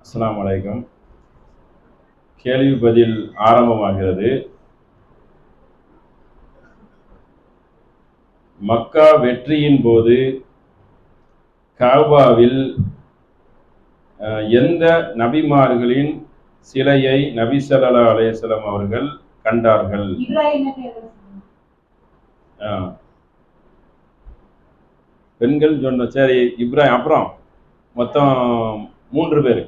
அஸ்ஸலாமு அலைக்கும். கேள்வி பதில் ஆரம்பமாகிறது. மக்கா வெற்றியின் போது காபாவில் எந்த நபிமார்களின் சிலையை நபி ஸல்லல்லாஹு அலைஹி வஸல்லம் அவர்கள் கண்டார்கள்? பெண்கள் சொன்ன. சரி, இப்ராஹிம். அப்புறம் மொத்தம் 3 பேர்.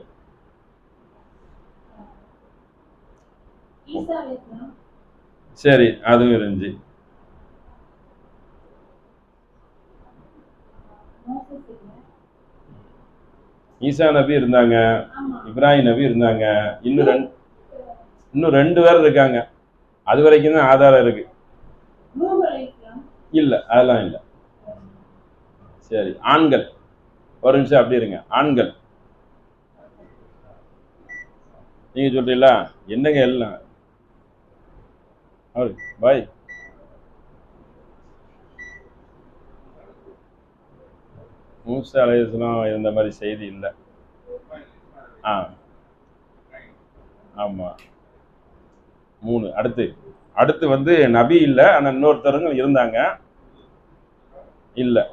சரி, அதுவும் இருந்துச்சு. ஈசா நபி இருந்தாங்க, இப்ராஹிம் நபி இருந்தாங்க, இன்னும் 2 பேர் இருக்காங்க. அது வரைக்கும் தான் ஆதாரம் இருக்கு. இல்ல, அதெல்லாம் இல்லை. சரி, ஆண்கள். ஒரு நிமிஷம் அப்படி இருங்க. ஆண்கள் நீங்க சொல்றீங்களா? என்னங்க எல்லாம் பாய். மூசா அலைஹிஸ்ஸலாம் இருந்த மாதிரி செய்தி இல்லை. ஆமா, 3. அடுத்து வந்து நபி இல்லை, ஆனா இன்னொருத்தருங்க இருந்தாங்க. இல்லை,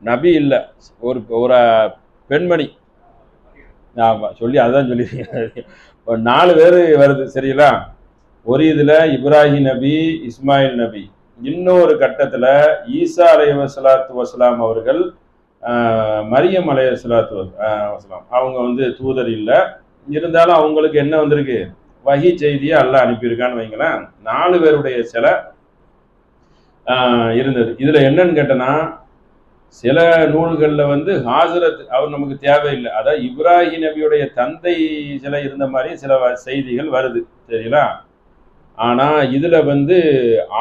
நபி இல்லை, ஒரு பெண்மணி. ஆமா, சொல்லி அதான் சொல்லி 4 பேர் வருது. சரிங்களா? ஒரு இதுல இப்ராஹிம் நபி, இஸ்மாயில் நபி, இன்னொரு கட்டத்துல ஈசா அலைஹிஸ்ஸலாத்து வஸ்ஸலாம் அவர்கள், மரியம் அலைஹிஸ்ஸலாத்து வஸ்ஸலாம் அவங்க வந்து தூதர் இல்லை, இருந்தாலும் அவங்களுக்கு என்ன வந்திருக்கு? வஹி செய்தியை அல்லாஹ் அனுப்பியிருக்கான்னு வைங்களேன். 4 பேருடைய சிலை இருந்தது. இதுல என்னன்னு கேட்டனா, சில நூல்களில் வந்து ஹாஜரத் அவர் நமக்கு தேவையில்லை, அதாவது இப்ராஹிம் நபியுடைய தந்தை சிலை இருந்த மாதிரி சில செய்திகள் வருது. சரிங்களா? ஆனா இதுல வந்து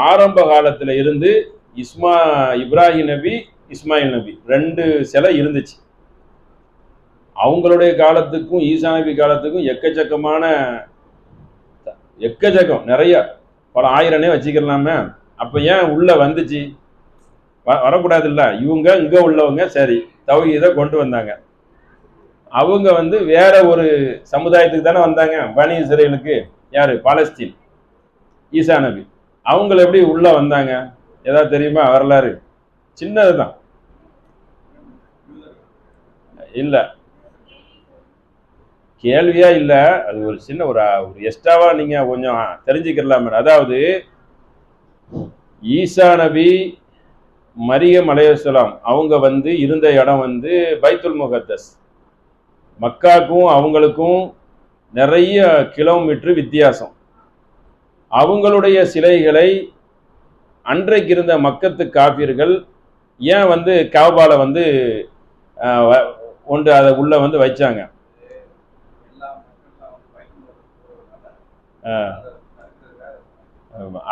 ஆரம்ப காலத்துல இருந்து இப்ராஹிம் நபி, இஸ்மாயில் நபி 2 சிலை இருந்துச்சு. அவங்களுடைய காலத்துக்கும் ஈசா நபி காலத்துக்கும் எக்கச்சக்கம் நிறைய, பல ஆயிரனே வச்சுக்கலாமே. அப்ப ஏன் உள்ள வந்துச்சு? வரக்கூடாது இல்ல? இவங்க இங்க உள்ளவங்க சரி தௌஹீதை கொண்டு வந்தாங்க. அவங்க வந்து வேற ஒரு சமுதாயத்துக்கு தானே வந்தாங்க. பனி இஸ்ரேலுக்கு. யாரு? பாலஸ்தீன். ஈசா நபி அவங்கள எப்படி உள்ள வந்தாங்க? ஏதாவது தெரியுமா வரலாறு? சின்னதுதான். இல்ல, கேள்வியா இல்ல, அது ஒரு சின்ன ஒரு எக்ஸ்ட்ராவா நீங்க கொஞ்சம் தெரிஞ்சுக்கலாம். அதாவது ஈசா நபி, மரியம் அலைஹிஸ்ஸலாம் அவங்க வந்து இருந்த இடம் வந்து பைத்துல் முகத்தஸ். மக்காக்கும் அவங்களுக்கும் நிறைய கிலோமீட்டர் வித்தியாசம். அவங்களுடைய சிலைகளை அன்றைக்கு இருந்த மக்கத்து காபிர்கள் ஏன் வந்து காபால வந்து ஒன்று அதை உள்ள வந்து வச்சாங்க?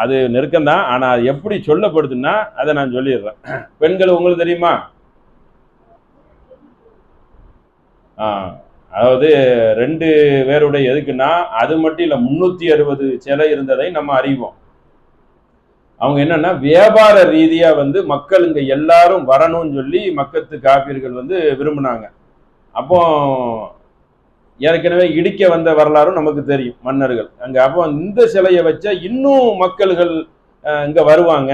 அது நெருக்கம்தான். ஆனா அது எப்படி சொல்லப்படுதுன்னா அதை நான் சொல்லிடுறேன். பெண்கள் உங்களுக்கு தெரியுமா? அதாவது 2 பேருடைய எதுக்குன்னா, அது மட்டும் இல்லை, 360 சிலை இருந்ததை நம்ம அறிவோம். அவங்க என்னன்னா வியாபார ரீதியா வந்து மக்கள் இங்க எல்லாரும் வரணும்னு சொல்லி மக்கத்து காபிர்கள் வந்து விரும்பினாங்க. அப்போ ஏற்கனவே இடிக்க வந்த வரலாறும் நமக்கு தெரியும், மன்னர்கள் அங்க. அப்போ இந்த சிலையை வச்சா இன்னும் மக்கள்கள் இங்க வருவாங்க.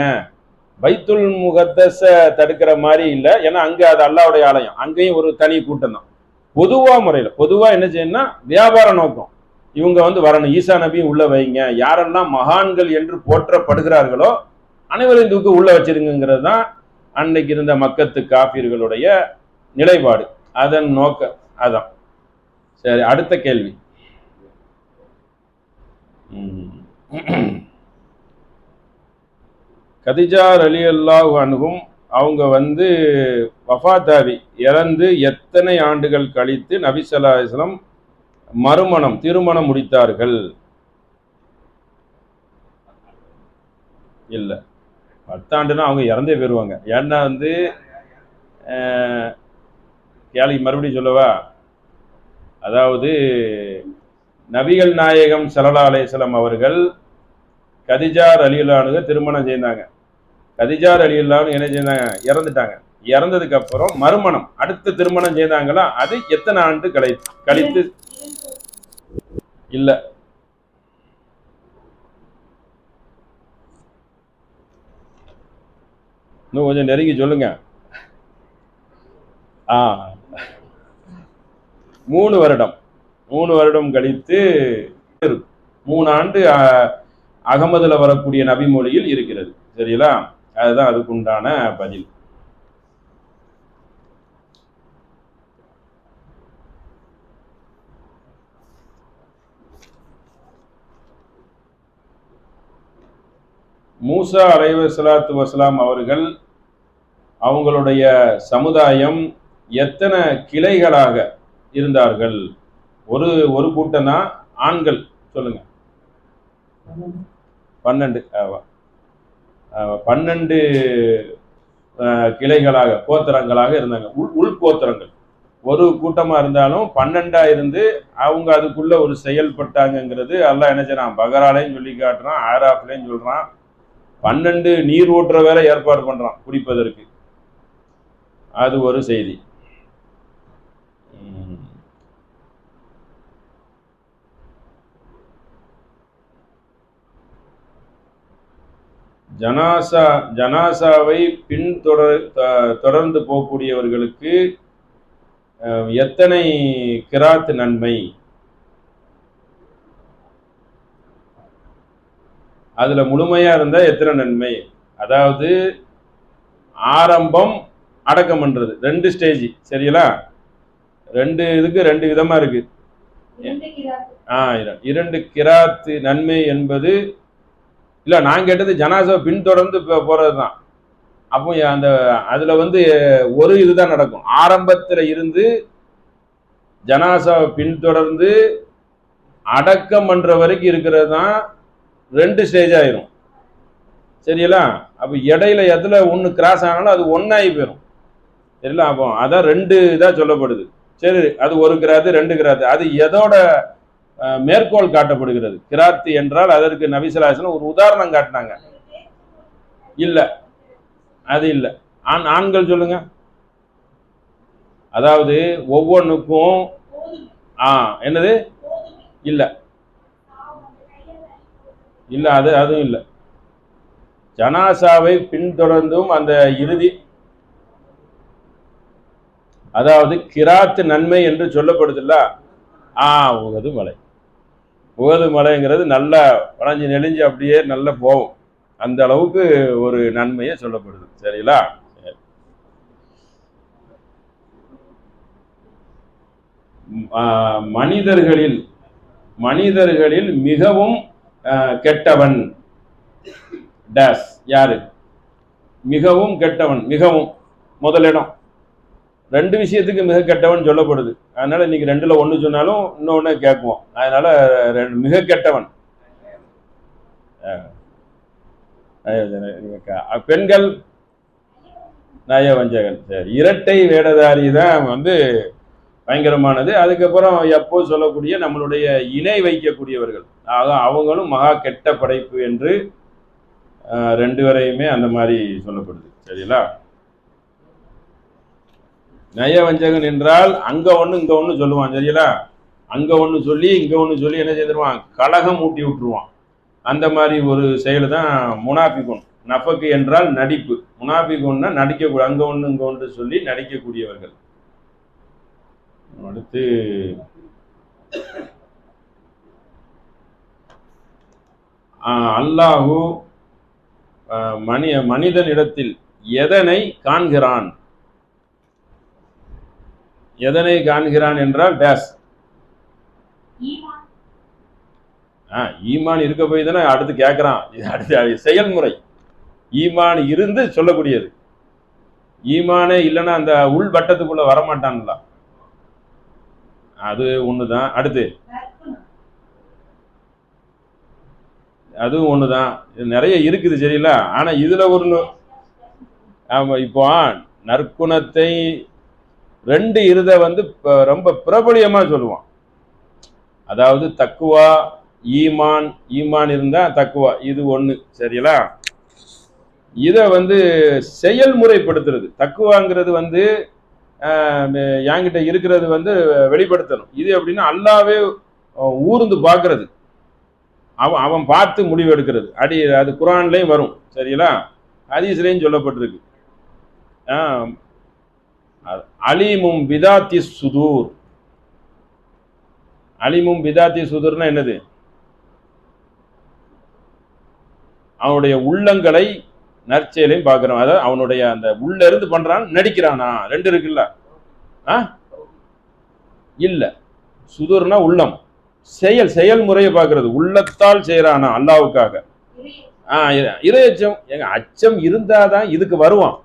பைத்துல் முகத்தஸ தடுக்கிற மாதிரி இல்லை, ஏன்னா அங்க அது அல்லாஹ்வுடைய ஆலயம், அங்கேயும் ஒரு தனி கூட்டம் தான். பொதுவா என்ன செய்யணும்னா வியாபார நோக்கம், இவங்க வந்து வரணும், ஈசா நபியும் உள்ள வைங்க, யாரெல்லாம் மகான்கள் என்று போற்றப்படுகிறார்களோ அனைவரையும் தூக்கி உள்ள வச்சிருங்கிறது தான் அன்னைக்கு இருந்த மக்கத்து காபிர்களுடைய நிலைப்பாடு, அதன் நோக்கம் அதான். சரி, அடுத்த கேள்வி. கதிஜா ரலியல்லாஹு அன்ஹும் அவங்க வந்து வஃபாத்தாவி இறந்து எத்தனை ஆண்டுகள் கழித்து நபி ஸல்லல்லாஹு அலைஹி வஸல்லம் திருமணம் முடித்தார்கள்? இல்ல, 10 ஆண்டுனா அவங்க இறந்தே போயிருவாங்க. ஏன்னா வந்து கேள்வி மறுபடியும் சொல்லவா? அதாவது நபிகள் நாயகம் ஸல்லல்லாஹு அலைஹி வஸல்லம் அவர்கள் கதிஜா ரலியல்லாஹு அன்ஹா திருமணம் செய்தாங்க. கதிஜா ரலியல்லாஹு அன்ஹா என்ன செஞ்சாங்க? இறந்துட்டாங்க. இறந்ததுக்கு அப்புறம் மறுமணம் அடுத்த திருமணம் செய்தாங்களா, அது எத்தனை ஆண்டு கழித்து? இல்ல, இன்னும் கொஞ்சம் நெருங்கி சொல்லுங்க. 3 வருடம். 3 வருடம் கழித்து 3 ஆண்டு அகமதுல வரக்கூடிய நபிமொழியில் இருக்கிறது. சரிங்களா? அதுதான் அதுக்கு உண்டான பதில். மூசா அலைஹிஸ்ஸலாத்து வஸலாம் அவர்கள் அவங்களுடைய சமுதாயம் எத்தனை கிளைகளாக இருந்தார்கள்? ஒரு கூட்டம் தான் ஆண்கள். சொல்லுங்க. 12. 12 கிளைகளாக கோத்திரங்களாக இருந்தாங்க. உள் கோத்திரங்கள் ஒரு கூட்டமா இருந்தாலும் 12ஆ இருந்து அவங்க அதுக்குள்ள ஒரு செயல்பட்டாங்கிறது அல்லாஹ் என்ன செய்றான்? பகராலையும் சொல்லி காட்டுறான், ஆராஃப்லையும் சொல்றான். 12 நீர் ஊற்ற வேலை ஏற்பாடு பண்றான் குடிப்பதற்கு. அது ஒரு செய்தி. ஜனாசாவை தொடர்ந்து போகக்கூடியவர்களுக்கு எத்தனை கிராத் நன்மை? அதுல முழுமையா இருந்தா எத்தனை நன்மை? அதாவது ஆரம்பம் அடக்கம் பண்றது 2 ஸ்டேஜ். சரிங்களா? 2 இதுக்கு 2 விதமா இருக்கு. 2 கிராத் நன்மை என்பது இல்ல, நான் கேட்டது ஜனாசாவை பின்தொடர்ந்து போறதுதான். அப்போ அந்த அதுல ஒரு இதுதான் நடக்கும். ஆரம்பத்துல இருந்து ஜனாசாவை பின்தொடர்ந்து அடக்கம் பண்ற வரைக்கும் இருக்கிறது தான் 2 ஸ்டேஜ் ஆயிரும். சரிங்களா? அப்ப இடையில எதுல ஒண்ணு கிராஸ் ஆனாலும் அது ஒன்னாகி போயிடும். சரிங்களா? அப்போ அதான் 2 இதா சொல்லப்படுது. சரி, அது 1 கிராத்து 2 கிராத்து. அது எதோட மேற்கோள் காட்டப்படுகிறது? கிராத்து என்றால் அதற்கு நபி ஸல்லல்லாஹு அலைஹி வஸல்லம் ஒரு உதாரணம் காட்டினாங்க. இல்ல, அது இல்ல. ஆண்கள் சொல்லுங்க. அதாவது ஒவ்வொன்றுக்கும் என்னது? இல்ல இல்ல, அதுவும் இல்ல. ஜனாசாவை பின்தொடர்ந்தும் அந்த இறுதி, அதாவது கிராத்து நன்மை என்று சொல்லப்படுதுல்ல. உகது மலை. உகது மலைங்கிறது நல்லா வளைஞ்சு நெளிஞ்சு அப்படியே நல்லா போகும். அந்த அளவுக்கு ஒரு நன்மையை சொல்லப்படுது. சரிங்களா? மனிதர்களில் மிகவும் கெட்டவன் டேஸ் யாரு? மிகவும் கெட்டவன். மிகவும் முதலிடம். 2 விஷயத்துக்கு மிக கெட்டவன் சொல்லப்படுது. அதனால இன்னைக்கு 2ல 1 சொன்னாலும் இன்னொன்னு கேட்குவோம். அதனால மிக கெட்டவன் பெண்கள் நயவஞ்சகன். சரி, இரட்டை வேடதாரி தான் பயங்கரமானது. அதுக்கப்புறம் எப்போ சொல்லக்கூடிய நம்மளுடைய இணை வைக்கக்கூடியவர்கள், அவங்களும் மகா கெட்ட படைப்பு என்று 2 வரையுமே அந்த மாதிரி சொல்லப்படுது. சரிங்களா? நயவஞ்சகன் என்றால் அங்க ஒண்ணு இங்க ஒண்ணு சொல்லுவான். சரிங்களா? அங்க ஒண்ணு சொல்லி இங்க ஒண்ணு சொல்லி என்ன செய்திருவான்? கலகம் ஊட்டி விட்டுருவான். அந்த மாதிரி ஒரு செயல் தான் முனாஃபிகுன். நஃபக்கு என்றால் நடிப்பு. முனாஃபிகுன்னா நடிக்கக்கூடிய, அங்க ஒண்ணு இங்க ஒன்று சொல்லி நடிக்கக்கூடியவர்கள். அடுத்து அல்லாஹு மனிதனிடத்தில் எதனை காண்கிறான்? எதனை காண்கிறான் என்றால் டேஸ். ஈமான் இருக்க போய் தானே அடுத்து கேட்கிறான். அடுத்து செயல்முறை. ஈமான் இருந்து சொல்லக்கூடியது. ஈமானே இல்லைன்னா அந்த உள் வட்டத்துக்குள்ள வரமாட்டான்ல. அது ஒண்ணுதான். அடுத்து அதுவும் ஒண்ணுதான். நிறைய இருக்குது. சரிங்களா? ஆனா இதுல ஒரு இப்போ நற்குணத்தை 2 இருத ரொம்ப பிரபலியமா சொல்லுவான். அதாவது தக்குவா, ஈமான் இருந்தா தக்குவா, இது ஒண்ணு. சரிங்களா? இதை வந்து செயல்முறைப்படுத்துறது. தக்குவாங்கிறது வந்து என்கிட்ட இருக்கிறது வந்து வெளிப்படுத்தணும். இது எப்படின்னா அல்லாவே ஊர்ந்து பார்க்கறது, அவன் அவன் பார்த்து முடிவு எடுக்கிறது. அது குரான்லயும் வரும், சரிங்களா? ஹதீஸ்லயும் சொல்லப்பட்டிருக்கு. அலீமும் பிதாத்தி சுதூர். அலிமும் பிதாத்தி சுதூர்னா என்னது? அவனுடைய உள்ளங்களை நற்செயலையும் பார்க்கிறோம். அதாவது அவனுடைய அந்த உள்ள இருந்து பண்றான், நடிக்கிறானா, ரெண்டு இருக்குல்ல. இல்ல, சுதூர்னா உள்ளம், செயல்முறையை பார்க்கறது. உள்ளத்தால் செய்யறானா அல்லாவுக்காக. இறையச்சம், எங்க அச்சம் இருந்தாதான் இதுக்கு வருவான்.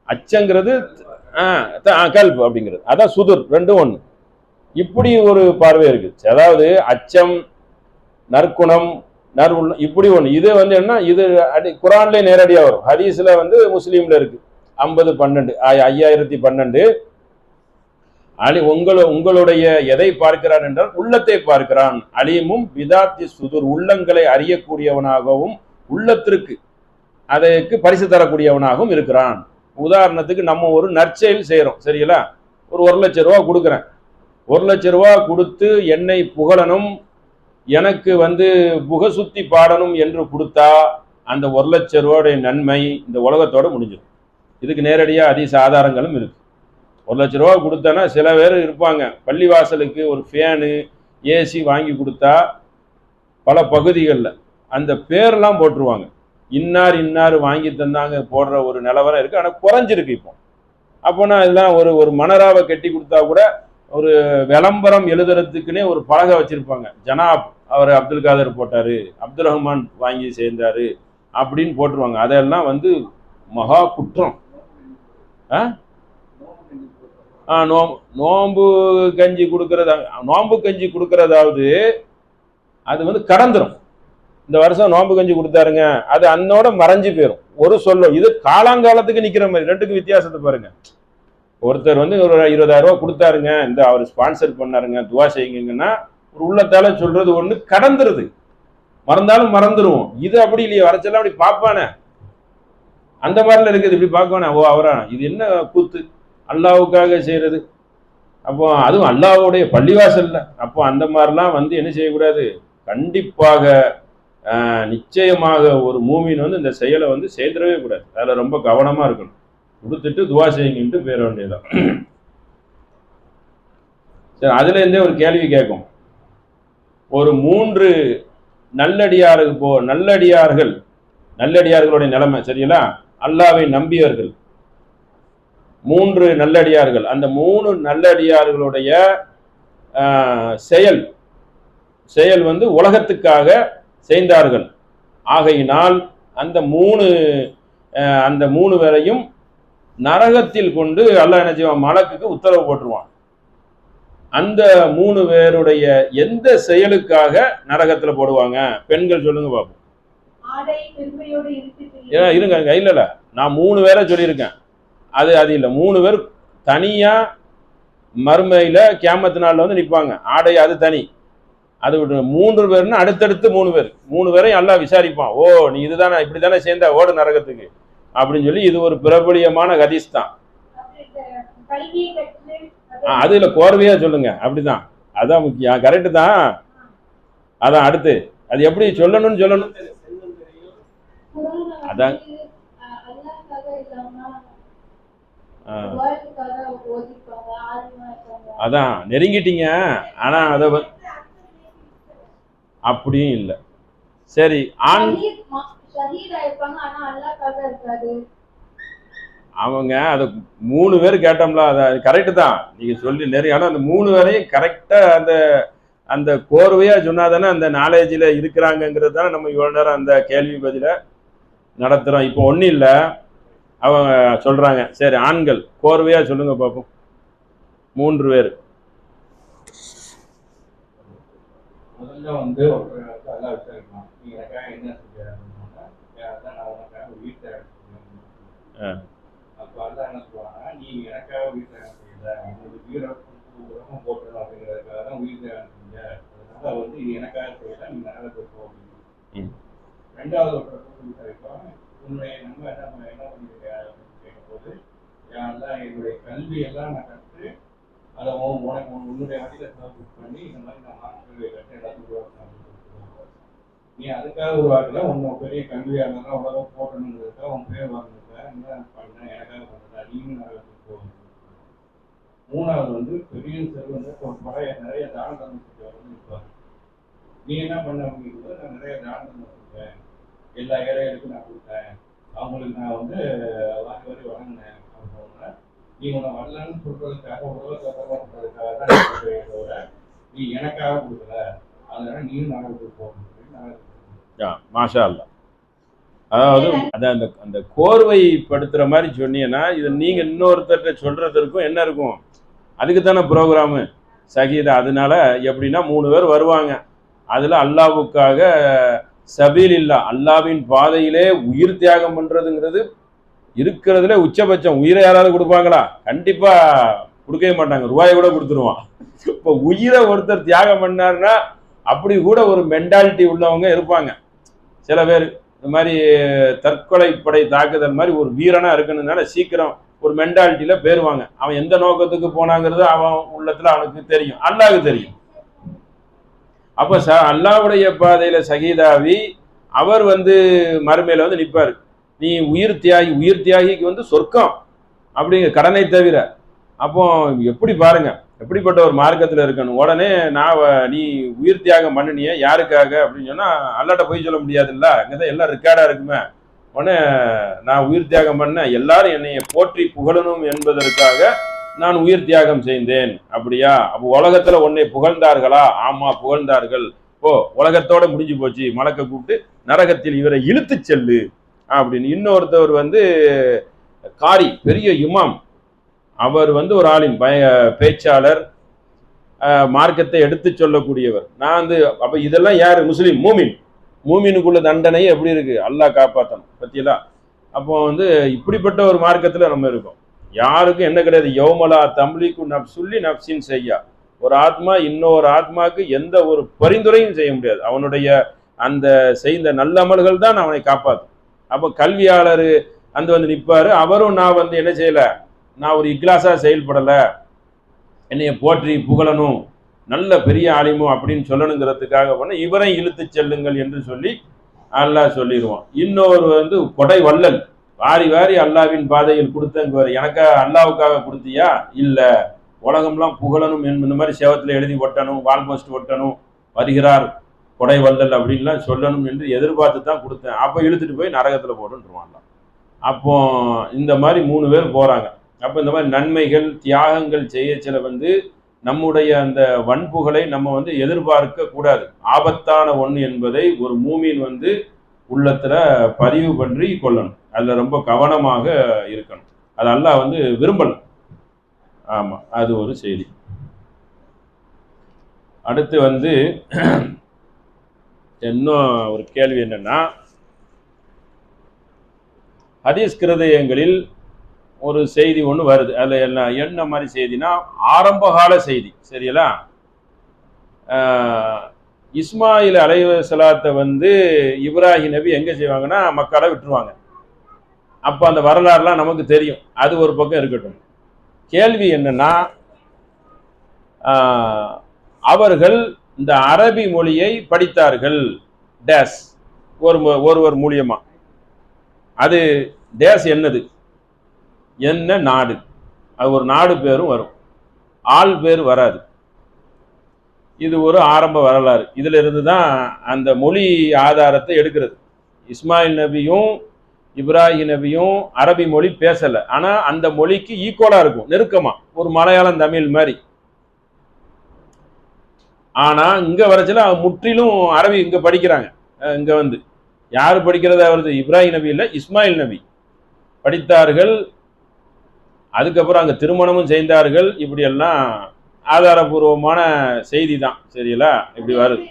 அச்சங்கிறது கல்பு அப்படிங்கிறது, அதான் சுதூர், ரெண்டும் ஒண்ணு. இப்படி ஒரு பார்வை இருக்கு. அதாவது அச்சம், நற்குணம், நற்உள்ளம், இப்படி ஒண்ணு. இது வந்து என்ன, இது குரான்ல நேரடியா வரும், ஹதீஸ்ல வந்து முஸ்லீம்ல இருக்கு. 50-12 5012 உங்களுடைய எதை பார்க்கிறான் என்றால் உள்ளத்தை பார்க்கிறான். அலீமும் பிதாத்தி சுதூர், உள்ளங்களை அறியக்கூடியவனாகவும் உள்ளத்திற்கு அதற்கு பரிசு தரக்கூடியவனாகவும் இருக்கிறான். உதாரணத்துக்கு நம்ம ஒரு நற்செயல் செய்யறோம், சரிங்களா? ஒரு 1,00,000 ரூபா கொடுக்குறேன். 1,00,000 ரூபா கொடுத்து என்னை புகழணும், எனக்கு வந்து புகசுத்தி பாடணும் என்று கொடுத்தா அந்த 1,00,000 ரூபாயுடைய நன்மை இந்த உலகத்தோட முடிஞ்சிடும். இதுக்கு நேரடியாக ஹதீஸ் ஆதாரங்களும் இருக்கு. 1,00,000 ரூபா கொடுத்தனா சில பேர் இருப்பாங்க, பள்ளிவாசலுக்கு ஒரு ஃபேனு ஏசி வாங்கி கொடுத்தா பல பகுதிகளில் அந்த பேரெல்லாம் போட்டுருவாங்க. இன்னார் இன்னார் வாங்கி தந்தாங்க போடுற ஒரு நிலவரம் இருக்கு. ஆனால் குறைஞ்சிருக்கு இப்போ. அப்போனா இதெல்லாம் ஒரு மணராவை கட்டி கொடுத்தா கூட ஒரு விளம்பரம் எழுதுறதுக்குன்னே ஒரு பலகை வச்சிருப்பாங்க. ஜனாப் அவர் அப்துல் காதர் போட்டாரு, அப்துல் ரஹ்மான் வாங்கி சேர்ந்தாரு அப்படின்னு போட்டுருவாங்க. அதெல்லாம் வந்து மகா குற்றம். நோம்பு கஞ்சி கொடுக்கறதா, நோம்பு கஞ்சி கொடுக்கறதாவது அது வந்து கடந்துரும். இந்த வருஷம் நோம்பு கஞ்சி கொடுத்தாருங்க, அது அன்னோட மறைஞ்சு போயிடும். ஒரு சொல்லும், இது காலாங்காலத்துக்கு நிக்கிற மாதிரி. ரெண்டுக்கு வித்தியாசத்தை பாருங்க. ஒருத்தர் வந்து ஒரு 20,000 ரூபா கொடுத்தாருங்க, இந்த அவர் ஸ்பான்சர் பண்ணாருங்க, துவா செய்யுங்கன்னா ஒரு உள்ளத்தால சொல்றது ஒண்ணு, கடந்துருது, மறந்தாலும் மறந்துடுவோம். இது அப்படி இல்லையே, வரைச்செல்லாம் அப்படி பார்ப்பானே, அந்த மாதிரில இருக்குது. இப்படி பார்க்கவானே, ஓ அவரா, இது என்ன கூத்து, அல்லாவுக்காக செய்யறது. அப்போ அதுவும் அல்லாவுடைய பள்ளிவாசல்ல. அப்போ அந்த மாதிரிலாம் வந்து என்ன செய்யக்கூடாது. கண்டிப்பாக நிச்சயமாக ஒரு மூமின் வந்து இந்த செயலை வந்து செய்திடவே கூடாது. அதில் ரொம்ப கவனமா இருக்கணும். கொடுத்துட்டு துவா செய்யுங்கன்ட்டு பேர வேண்டியதான். சரி, அதுல இருந்தே ஒரு கேள்வி கேட்கும். ஒரு 3 நல்லடியார்களுடைய நிலைமை சரிங்களா? அல்லாவை நம்பியவர்கள் 3 நல்லடியார்கள். அந்த 3 நல்லடியார்களுடைய செயல் வந்து உலகத்துக்காக செய்தார்கள். ஆகையினால் அந்த 3 பேரையும் நரகத்தில் கொண்டு அல்லாஹ் என்ன செய்வான், மலக்குக்கு உத்தரவு போட்டுருவான். அந்த 3 பேருடைய எந்த செயலுக்காக நரகத்துல போடுவாங்க? பெண்கள் சொல்லுங்க பாப்போம். இருங்க இல்ல, நான் 3 பேரை சொல்லியிருக்கேன். அது இல்ல, 3 பேர் தனியா மறுமையில கியாமத்து நாள்ல வந்து நிற்பாங்க. ஆடை அது தனி. அது 3 பேர்னா அடுத்தடுத்து 3 பேரையும் அல்லாஹ் விசாரிப்பான். ஓ நீ இதுதானே, இப்படித்தானே சேர்ந்த, ஓடு நரகத்துக்கு அப்படின்னு சொல்லி. இது ஒரு பிரபலியமான ஹதீஸ் தான். அதுல கோர்வையா சொல்லுங்க, அப்படிதான், அதான் முக்கியம். கரெக்டு தான். அதான் அடுத்து அது எப்படி சொல்லணும். அதான் அதான் நெருங்கிட்டீங்க. ஆனா அத அப்படியும் இல்லை. சரி, அவங்க அதை 3 பேர் கேட்டோம்ல, அது கரெக்டு தான் நீங்க சொல்லி நிறைய. ஆனா அந்த 3 பேரையும் கரெக்டா அந்த கோர்வையா சொன்னாதானே அந்த நாலேஜில் இருக்கிறாங்கிறது தானே நம்ம இவ்வளோ நேரம் அந்த கேள்வி பதில நடத்துகிறோம். இப்போ ஒன்றும் இல்லை, அவங்க சொல்கிறாங்க. சரி, ஆண்கள் கோர்வையா சொல்லுங்க பார்ப்போம். 3 பேர். முதல்ல வந்து அப்போ அதான் என்ன சொல்லுவாங்க, நீ எனக்காக வீட்டை செய்யல, உங்களுக்கு வீரம் போட்டணும் அப்படிங்கிறதுக்காக தான் வீட்டை செஞ்ச, அதனால வந்து இது எனக்காக செய்யல, நீ நரகத்துக்கு போ அப்படின்னு. 2வது ஒருத்தர் உன்னுடைய நம்ம என்ன பண்ணிருக்க அப்படின்னு கேட்கும்போது, என்னுடைய கல்வி எல்லாம் நான் கற்று அதை உனக்கு உன்னுடைய வழியில புக் பண்ணி இந்த மாதிரி நான் மாணவர்களை கற்று எல்லாத்துக்கும் நீ அதுக்காக உருவாக்கல, உன்னை பெரிய கல்வியாளர்லாம் உலகம் போட்டணுங்கிறதுக்காக உன் பேர் வாங்கினதுக்காக என்ன பண்ண, எனக்காக பண்ணதா, நீயும் நரகத்துக்கு போகணும். மூணாவது வந்து பெரிய செல்வந்தர் ஒரு பழைய நிறைய தான தர்மத்துக்கு வந்து நிற்பாரு. நீ என்ன பண்ண அப்படிங்கிறது, நான் நிறைய தான தர்மம் கொடுத்தேன், எல்லா ஏழைகளுக்கும் நான் கொடுத்தேன், அவங்களுக்கு நான் வந்து வாரி வாரி வழங்கினேன் அப்படின்னா, நீ உன்னை வரலன்னு சொல்றதுக்காக உலகத்தை தர்மப்படுறதுக்காக தான் தவிர நீ எனக்காக கொடுக்கல, அதனால நீயும் நரகத்துக்கு போகணும். மாஷா அல்லா. அதாவது அந்த அந்த கோர்வைப்படுத்துற மாதிரி சொன்னீங்கன்னா இது நீங்க இன்னொருத்தர்கிட்ட சொல்றதற்கும் என்ன இருக்கும், அதுக்கு தானே ப்ரோக்ராமு சகீதா. அதனால எப்படின்னா 3 பேர் வருவாங்க, அதுல அல்லாவுக்காக சபீல் இல்லா, அல்லாவின் பாதையிலே உயிர் தியாகம் பண்றதுங்கிறது இருக்கிறதுல உச்சபட்சம். உயிரை யாராவது கொடுப்பாங்களா? கண்டிப்பா கொடுக்கவே மாட்டாங்க, ரூபாயை கூட கொடுத்துருவான். இப்போ உயிரை ஒருத்தர் தியாகம் பண்ணாருன்னா அப்படி கூட ஒரு மென்டாலிட்டி உள்ளவங்க இருப்பாங்க. சில பேர் இந்த மாதிரி தற்கொலை படை தாக்குதல் மாதிரி ஒரு வீரனா இருக்கணும்னால சீக்கிரம் ஒரு மென்டாலிட்டியில பேருவாங்க. அவன் எந்த நோக்கத்துக்கு போனாங்கிறது அவன் உள்ளத்துல அவனுக்கு தெரியும், அல்லாஹ்வுக்கு தெரியும். அப்ப அல்லாஹ்வுடைய பாதையில சகீதாவி அவர் வந்து மறுமையில வந்து நிற்பாரு. நீ உயிர் தியாகிக்கு வந்து சொர்க்கம் அப்படிங்கிற கடனை தவிர. அப்போ எப்படி பாருங்க, எப்படிப்பட்ட ஒரு மார்க்கத்தில் இருக்கணும். உடனே நீ உயிர் தியாகம் பண்ணினிய யாருக்காக அப்படின்னு சொன்னா அல்லாட்ட போய் சொல்ல முடியாதுல்ல, அங்கதான் எல்லாம் ரெக்கார்டா இருக்குமே. உடனே நான் உயிர் தியாகம் பண்ண எல்லாரும் என்னைய போற்றி புகழணும் என்பதற்காக நான் உயிர் தியாகம் செய்தேன். அப்படியா? அப்போ உலகத்துல உன்னை புகழ்ந்தார்களா? ஆமா புகழ்ந்தார்கள். ஓ, உலகத்தோட முடிஞ்சு போச்சு, மலக்க கூப்பிட்டு நரகத்தில் இவரை இழுத்து செல்லு அப்படின்னு. இன்னொருத்தவர் வந்து காரி, பெரிய இமாம், அவர் வந்து ஒரு ஆளின் பேச்சாளர், மார்க்கத்தை எடுத்து சொல்லக்கூடியவர். நான் வந்து அப்ப இதெல்லாம் யாரு? முஸ்லீம் மூமின். மூமினுக்குள்ள தண்டனை எப்படி இருக்கு? அல்லாஹ் காப்பாற்றணும் பத்தியெல்லாம். அப்போ வந்து இப்படிப்பட்ட ஒரு மார்க்கத்துல நம்ம இருக்கோம். யாருக்கும் என்ன கிடையாது, யௌமலா தம்லிக்கு நப்சுல்லி நப்சின் செய்யா. ஒரு ஆத்மா இன்னொரு ஆத்மாவுக்கு எந்த ஒரு பரிந்துரையும் செய்ய முடியாது. அவனுடைய அந்த செய்த நல்ல அமல்கள் தான் அவனை காப்பாற்றும். அப்போ கல்வியாளர் வந்து நிற்பாரு, அவரும் நான் வந்து என்ன செய்யல, நான் ஒரு இக்லாஸா செயல்படல, என்னைய போற்றி புகழணும், நல்ல பெரிய ஆலிமும் அப்படின்னு சொல்லணுங்கிறதுக்காக பண்ண இவரை இழுத்து செல்லுங்கள் என்று சொல்லி அல்லாஹ் சொல்லிடுவான். இன்னொரு வந்து கொடை வள்ளல், வாரி வாரி அல்லாவின் பாதையில் கொடுத்தங்க, எனக்கா அல்லாவுக்காக கொடுத்தியா? இல்ல, உலகம்லாம் புகழணும் இந்த மாதிரி சேவத்தில் எழுதி ஒட்டணும், வால் போஸ்ட் ஒட்டணும், வருகிறார் கொடை வள்ளல் அப்படின்லாம் சொல்லணும் என்று எதிர்பார்த்து தான் கொடுத்தேன். அப்போ இழுத்துட்டு போய் நரகத்தில் போட்டுருவான். அப்போ இந்த மாதிரி 3 பேர் போறாங்க. அப்போ இந்த மாதிரி நன்மைகள் தியாகங்கள் செய்ய வந்து நம்முடைய அந்த வன்புகளை நம்ம வந்து எதிர்பார்க்க கூடாது. ஆபத்தான ஒன்று என்பதை ஒரு மூமின் வந்து உள்ளத்துல பதிவு பண்ணி கொள்ளணும். அதுல ரொம்ப கவனமாக இருக்கணும். அது அல்லாஹ் வந்து விரும்பணும். ஆமா, அது ஒரு செய்தி. அடுத்து வந்து இன்னும் ஒரு கேள்வி என்னன்னா, ஹதீஸ் கிருதயங்களில் ஒரு செய்தி ஒன்று வருது. அதில் என்ன மாதிரி செய்தினா, ஆரம்பகால செய்தி. சரிங்களா? இஸ்மாயில் அலைஹிஸ்ஸலாத்தை வந்து இப்ராஹிம் நபி எங்கே செய்வாங்கன்னா மக்கால விட்டுருவாங்க. அப்போ அந்த வரலாறுலாம் நமக்கு தெரியும். அது ஒரு பக்கம் இருக்கட்டும். கேள்வி என்னன்னா, அவர்கள் இந்த அரபி மொழியை படித்தார்கள் டேஸ் ஒருவர் மூலியமா. அது டேஸ் என்னது, என்ன நாடு, அது ஒரு நாடு பேரும் வரும், ஆள் பேர் வராது. இது ஒரு ஆரம்ப வரலாறு. இதுல இருந்து தான் அந்த மொழி ஆதாரத்தை எடுக்கிறது. இஸ்மாயில் நபியும் இப்ராஹிம் நபியும் அரபி மொழி பேசல, ஆனா அந்த மொழிக்கு ஈக்குவலா இருக்கும், நெருக்கமா, ஒரு மலையாளம் தமிழ் மாதிரி. ஆனா இங்க வரச்சுல முற்றிலும் அரபி இங்க படிக்கிறாங்க. இங்க வந்து யாரு படிக்கிறதா வருது? இப்ராஹிம் நபி இல்ல, இஸ்மாயில் நபி படித்தார்கள். அதுக்கப்புறம் அங்க திருமணமும் செய்தார்கள். இப்படி எல்லாம் ஆதாரபூர்வமான செய்தி தான். சரிங்களா? இப்படி வருது.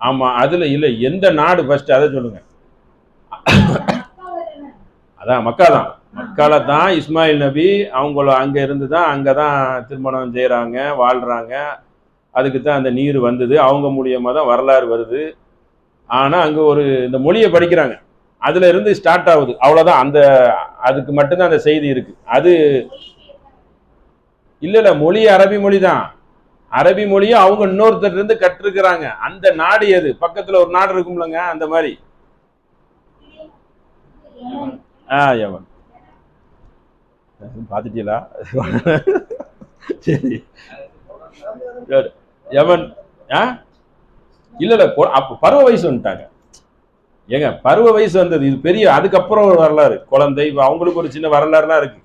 ஆமா, அதுல இல்ல எந்த நாடு ஃபர்ஸ்ட் அதை சொல்லுங்க. அதான் மக்கா தான். மக்கால தான் இஸ்மாயில் நபி அவங்கள அங்க இருந்து தான் அங்கதான் திருமணம் செய்யறாங்க, வாழ்றாங்க. அதுக்கு தான் அந்த நீர் வந்தது, அவங்க மூலியமா தான் வரலாறு வருது. ஆனா அங்க ஒரு இந்த மொழியை படிக்கிறாங்க. அதுல இருந்து ஸ்டார்ட் ஆகுது, அவ்வளவுதான். அந்த அதுக்கு மட்டும்தான் அந்த செய்தி இருக்கு. அது இல்ல மொழி அரபி மொழி தான். அரபி மொழியை அவங்க இன்னொருத்தர் இருந்து கற்றுக்கிறாங்க. அந்த நாடு எது? பக்கத்துல ஒரு நாடு இருக்கும்லங்க, அந்த மாதிரி. யமன் பாத்துட்டீங்களா? சரி, யமன். இல்ல அப்ப பருவ வயசு வந்துட்டாங்க. ஏங்க பருவ வயசு வந்தது, இது பெரிய அதுக்கப்புறம் ஒரு வரலாறு. குழந்தை அவங்களுக்கு ஒரு சின்ன வரலாறுலாம் இருக்கு.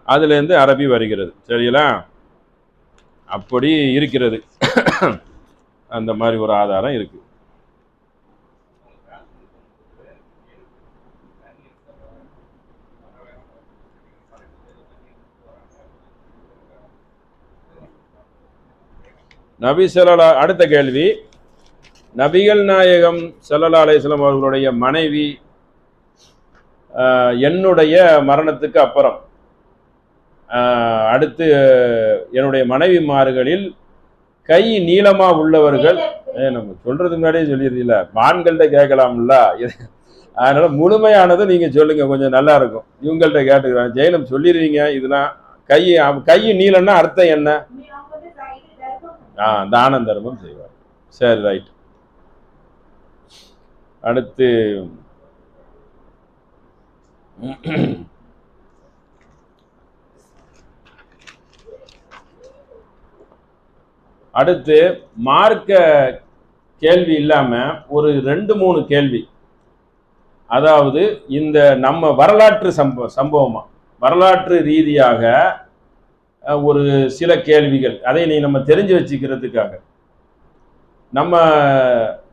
அதுல இருந்து அரபி வருகிறது. சரிங்களா? அப்படி இருக்கிறது. அந்த மாதிரி ஒரு ஆதாரம் இருக்கு. நபி ஸல்லல்லாஹு, அடுத்த கேள்வி, நபிகள் நாயகம் ஸல்லல்லாஹு அலைஹி வஸல்லம் அவர்களுடைய மனைவி என்னுடைய மரணத்துக்கு அப்புறம் அடுத்து என்னுடைய மனைவிமார்களில் கை நீளமா உள்ளவர்கள், நம்ம சொல்றதுக்கு முன்னாடியே சொல்லிடுறீங்களா, ஆண்கள்கிட்ட கேட்கலாம்ல, அதனால முழுமையானது நீங்க சொல்லுங்க, கொஞ்சம் நல்லா இருக்கும். இவங்கள்ட்ட கேட்டுக்கிறேன். ஜெயலம் சொல்லிடுவீங்க இதெல்லாம். கை நீளம்னா அர்த்தம் என்ன? தானம் தர்மம் செய்வார். சரி, ரைட். அடுத்து அடுத்து மார்க்க கேள்வி இல்லாம ஒரு 2-3 கேள்வி, அதாவது இந்த நம்ம வரலாற்று சம்பவமா வரலாற்று ரீதியாக ஒரு சில கேள்விகள், அதை நம்ம தெரிஞ்சு வச்சுக்கிறதுக்காக. நம்ம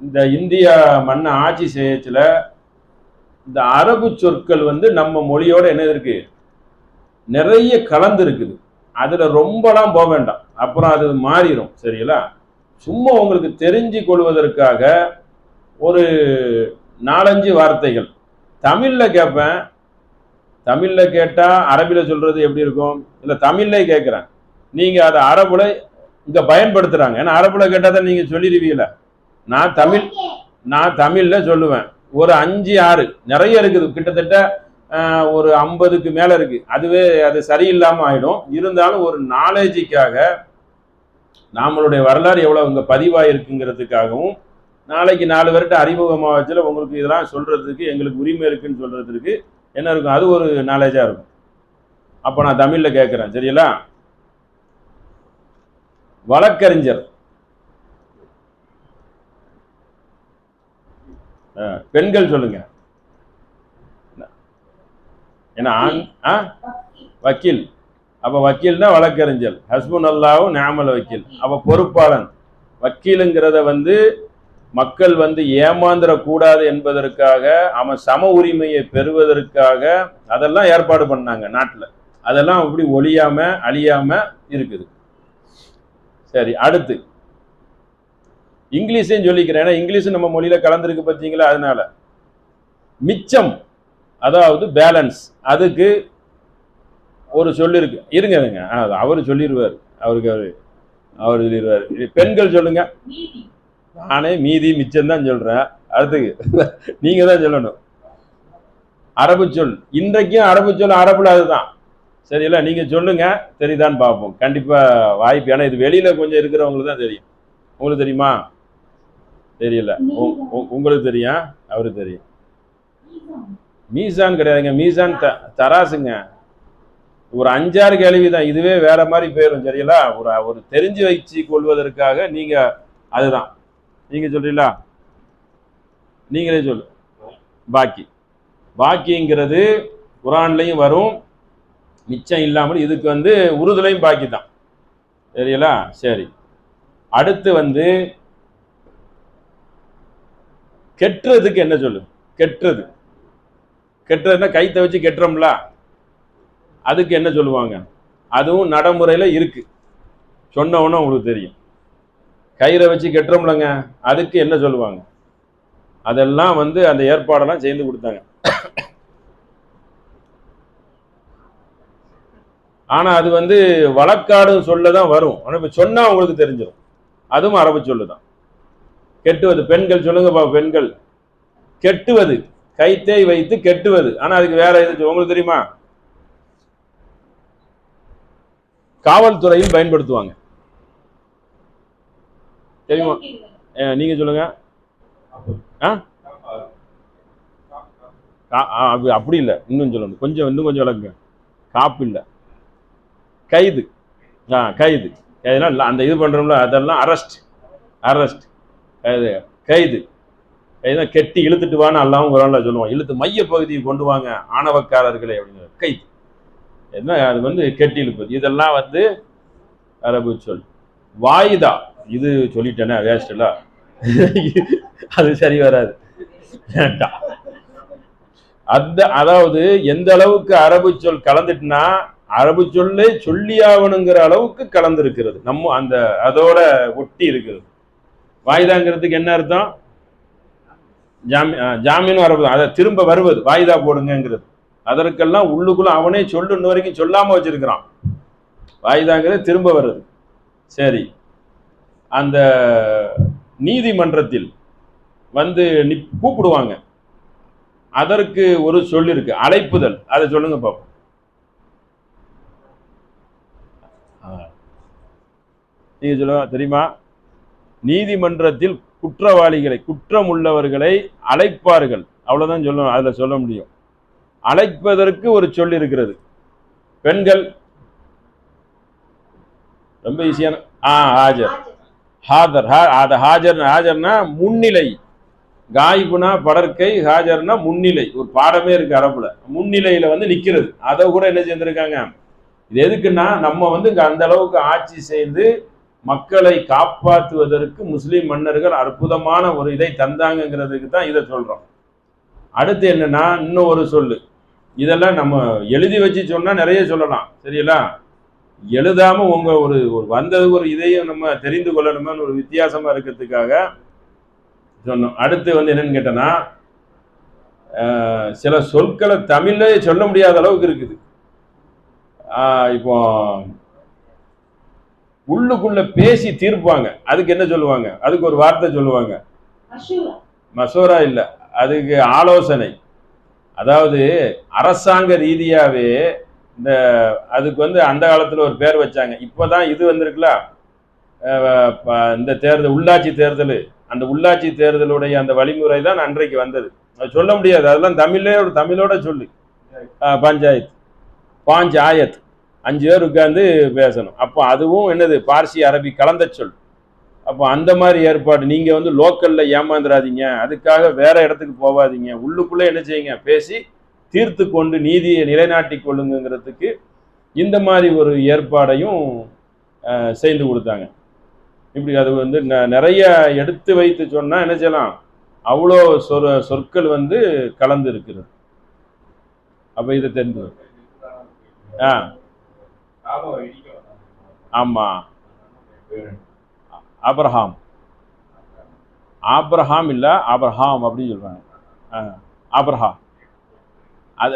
இந்த இந்தியா மண்ணை ஆட்சி செய்யத்துல இந்த அரபு சொற்கள் நம்ம மொழியோட என்ன இருக்கு, நிறைய கலந்து இருக்குது. அதுல ரொம்பலாம் போக வேண்டாம், அப்புறம் அது மாறிடும். சரிங்களா? சும்மா உங்களுக்கு தெரிஞ்சு கொள்வதற்காக ஒரு 4-5 வார்த்தைகள் தமிழ்ல கேட்பேன். தமிழ்ல கேட்டா அரபில சொல்றது எப்படி இருக்கும்? இல்ல தமிழ்ல கேட்கிறேன், நீங்க அதை அரபுல இங்க பயன்படுத்துறாங்க. ஏன்னா அரபுல கேட்டா தான் நீங்க சொல்லிடுவீங்கள. நான் தமிழ்ல சொல்லுவேன். ஒரு 5-6 நிறைய இருக்குது, கிட்டத்தட்ட ஒரு 50க்கு மேல இருக்கு. அதுவே அது சரியில்லாம ஆயிடும். இருந்தாலும் ஒரு நாலேஜுக்காக, நம்மளுடைய வரலாறு எவ்வளவு இங்க பதிவாயிருக்குங்கிறதுக்காகவும், நாளைக்கு 4 பேர்கிட்ட அறிமுகமாக வச்சுல உங்களுக்கு இதெல்லாம் சொல்றதுக்கு எங்களுக்கு உரிமை இருக்குன்னு சொல்றதுக்கு என்ன இருக்கும், அது ஒரு நாலேஜா இருக்கும். அப்ப நான் தமிழ்ல கேட்கிறேன். சரிங்களா? வழக்கறிஞர் பெண்கள் சொல்லுங்க. ஏன்னா வக்கீல். அப்ப வக்கீல்னா வழக்கறிஞர். ஹஸ்புன் அல்லாஹு நிஅமல் வக்கீல். அப்ப பொறுப்பாளன். வக்கீலுங்கிறத மக்கள் ஏமாந்துடக்கூடாது என்பதற்காக, அவன் சம உரிமையை பெறுவதற்காக அதெல்லாம் ஏற்பாடு பண்ணாங்க நாட்டில். அதெல்லாம் அப்படி ஒழியாம அழியாம இருக்குது. சரி, அடுத்து இங்கிலீஷையும் சொல்லிக்கிறேன். ஏன்னா இங்கிலீஷ் நம்ம மொழியில கலந்துருக்கு பார்த்தீங்களா? அதனால மிச்சம், அதாவது பேலன்ஸ், அதுக்கு ஒரு சொல்லு இருக்கு. இருங்க, அவரு சொல்லிடுவார். அவர் சொல்லிடுவார். பெண்கள் சொல்லுங்க. நானே மீதி மிச்சம் தான் சொல்றேன். அடுத்து நீங்க தான் சொல்லணும். அரபு சொல், இன்றைக்கும் அரபு சொல் அரபுல அதுதான். சரியில்ல, நீங்க சொல்லுங்க, தெரியுதான்னு பார்ப்போம். கண்டிப்பா வாய்ப்பு. ஏன்னா இது வெளியில கொஞ்சம் இருக்கிறவங்களுக்கு தான் தெரியும். உங்களுக்கு தெரியுமா? தெரியல. உங்களுக்கு தெரியும், அவருக்கு தெரியும். மீசான் கிடையாதுங்க, மீசான் தராசுங்க. ஒரு 5-6 கேள்விதான், இதுவே வேற மாதிரி போயிடும். சரிங்களா? ஒரு தெரிஞ்சு வச்சு கொள்வதற்காக நீங்க அதுதான் நீங்க சொல்றீங்களா? நீங்களே சொல்லு. பாக்கிங்கிறது குரான்லையும் வரும், மிச்சம் இல்லாமல். இதுக்கு உருதுலையும் பாக்கி தான். சரிங்களா? சரி, அடுத்து கெட்டுறதுக்கு என்ன சொல்லு? கெட்டுறதுன்னா கைத்தை வச்சு கெட்டுறோம்ல, அதுக்கு என்ன சொல்லுவாங்க? அதுவும் நடைமுறையில இருக்கு. சொன்னவொன்னு உங்களுக்கு தெரியும். கயிறை வச்சு கெட்டுறோம்லங்க, அதுக்கு என்ன சொல்லுவாங்க? அதெல்லாம் வந்து அந்த ஏற்பாடெல்லாம் செய்து கொடுத்தாங்க. ஆனா அது வந்து வழக்காடு சொல்லதான் வரும். ஆனா இப்ப சொன்னா உங்களுக்கு தெரிஞ்சிடும். அதுவும் அரபு சொல்லுதான். கெட்டுவது, பெண்கள் சொல்லுங்க, பெண்கள் கெட்டுவது, கைத்தை வைத்து கெட்டுவது. ஆனா அதுக்கு வேற இது உங்களுக்கு தெரியுமா? காவல்துறையில் பயன்படுத்துவாங்க. தெரியுமா? நீங்க சொல்லுங்க. அப்படி இல்லை, இன்னும் சொல்லணும், இன்னும் கொஞ்சம் விளக்குங்க. காப்பு இல்லை, கைது. கைது. கைதுனா அந்த இது பண்றோம்ல, அதெல்லாம் அரெஸ்ட். கைது. கைதுனா கெட்டி இழுத்துட்டு வான்னு அல்லாவும் ஒரு நாள் சொல்லுவான். இழுத்து மைய பகுதியை கொண்டு வாங்க ஆணவக்காரர்களே அப்படிங்கிற கைது. என்ன அது வந்து கெட்டி இழுப்பது. இதெல்லாம் வந்து அரபு சொல். வாயுதா, இது சொல்லிட்டேன்னா வேஸ்ட்ல, அது சரி வராது. அதாவது எந்த அளவுக்கு அரபு சொல் கலந்துட்டுனா, அரபு சொல்லே சொல்லியாவணுங்கிற அளவுக்கு கலந்து இருக்கிறது. நம்ம அந்த அதோட ஒட்டி இருக்கிறது. வாய்தாங்கிறதுக்கு என்ன அர்த்தம்? ஜாமீனும் அரபு தான். அதை திரும்ப வருவது, வாய்தா போடுங்கிறது. அதற்கெல்லாம் உள்ளுக்குள்ள அவனே சொல்லு இன்ன வரைக்கும் சொல்லாம வச்சிருக்கிறான். வாய்தாங்கிறது திரும்ப வருது. சரி, அந்த நீதிமன்றத்தில் வந்து கூப்பிடுவாங்க, அதற்கு ஒரு சொல் இருக்கு, அழைப்புதல். அதை சொல்லுங்க பாப்போம். நீங்க சொல்லுங்க, தெரியுமா? நீதிமன்றத்தில் குற்றவாளிகளை, குற்றம் உள்ளவர்களை அழைப்பார்கள். அவ்வளவுதான் சொல்லணும், அதுல சொல்ல முடியும். அழைப்பதற்கு ஒரு சொல் இருக்கிறது. பெண்கள் ரொம்ப ஈஸியான ஹாஜர். ஹாஜர்னா முன்னிலை. காய்புனா படற்கை, ஹாஜர்னா முன்னிலை. ஒரு பாடமே இருக்கு அரபுல, முன்னிலையில வந்து நிக்கிறது. அதை கூட என்ன செஞ்சிருக்காங்க, இது எதுக்குன்னா நம்ம வந்து அந்த அளவுக்கு ஆட்சி செய்து மக்களை காப்பாற்றுவதற்கு முஸ்லிம் மன்னர்கள் அற்புதமான ஒரு இதை தந்தாங்கிறதுக்கு தான் இதை சொல்றோம். அடுத்து என்னன்னா, இன்னும் ஒரு சொல்லு. இதெல்லாம் நம்ம எழுதி வச்சு சொன்னா நிறைய சொல்லலாம், சரிங்களா? எழுதாம உங்க ஒரு வந்தது ஒரு இதையும் நம்ம தெரிந்து கொள்ளணும்னு ஒரு வித்தியாசமா இருக்கிறதுக்காக சொன்னோம். அடுத்து வந்து என்னன்னு கேட்டோன்னா, சில சொற்களை தமிழ்ல சொல்ல முடியாத அளவுக்கு இருக்குது. இப்போ உள்ளுக்குள்ள பேசி தீர்ப்பாங்க, அதுக்கு என்ன சொல்லுவாங்க? அதுக்கு ஒரு வார்த்தை சொல்லுவாங்க, மசோரா இல்ல, அதுக்கு ஆலோசனை. அதாவது அரசாங்க ரீதியாவே இந்த அதுக்கு வந்து அந்த காலத்துல ஒரு பேர் வச்சாங்க. இப்பதான் இது வந்திருக்குல்ல, இந்த தேர்தல், உள்ளாட்சி தேர்தல். அந்த உள்ளாட்சி தேர்தலுடைய அந்த வழிமுறை தான் அன்றைக்கு வந்தது. அது சொல்ல முடியாது, அதெல்லாம் தமிழோட சொல்லு. பஞ்சாயத்து, பாஞ்சாயத், 5 பேர் உட்கார்ந்து பேசணும். அப்போ அதுவும் என்னது, பார்சி அரபி கலந்த சொல். அப்போ அந்த மாதிரி ஏற்பாடு. நீங்க வந்து லோக்கல்ல ஏமாந்துடாதீங்க, அதுக்காக வேற இடத்துக்கு போகாதீங்க, உள்ளுக்குள்ளே என்ன செய்யுங்க, பேசி தீர்த்து கொண்டு நீதியை நிலைநாட்டி கொள்ளுங்கிறதுக்கு இந்த மாதிரி ஒரு ஏற்பாடையும் செய்து கொடுத்தாங்க. இப்படி அது வந்து நிறைய எடுத்து வைத்து சொன்னா என்ன செய்யலாம், அவ்வளோ சொற்கள் வந்து கலந்து இருக்கிறது. அப்ப இதை தெரிந்து ஆமா, ஆபிரகாம். ஆபிரகாம் இல்ல, ஆபிரகாம் அப்படின்னு சொல்றாங்க. ஆபிரகாம் அது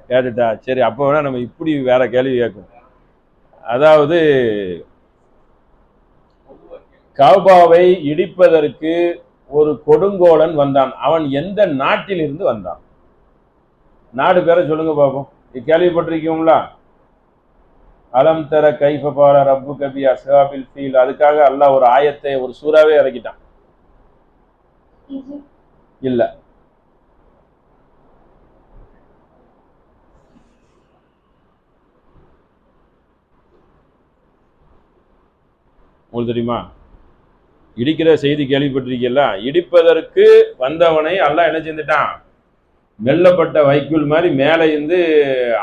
கேட்டுட்டா சரி. அப்போ வேணா நம்ம இப்படி வேற கேள்வி கேட்கும். அதாவது கஅபாவை இடிப்பதற்கு ஒரு கொடுங்கோலன் வந்தான். அவன் எந்த நாட்டில் இருந்து வந்தான்? நாடு பேரை சொல்லுங்க பாப்போம். கேள்விப்பட்டிருக்கீங்களா? அலம் தர கைஃப பால ரப்பு கபி அஸ்ஹாபில் ஃபீல். அதுக்காக அல்லாஹ் ஒரு ஆயத்தை, ஒரு சூறாவே இறக்கிட்டான். இல்ல, உங்களுக்கு தெரியுமா? இடிக்கிற செய்தி கேள்விப்பட்டிருக்கீல்ல? இடிப்பதற்கு வந்தவனை அல்லாஹ் என்ன செஞ்சுட்டான், மெல்லப்பட்ட வைக்குள் மாதிரி மேலே இருந்து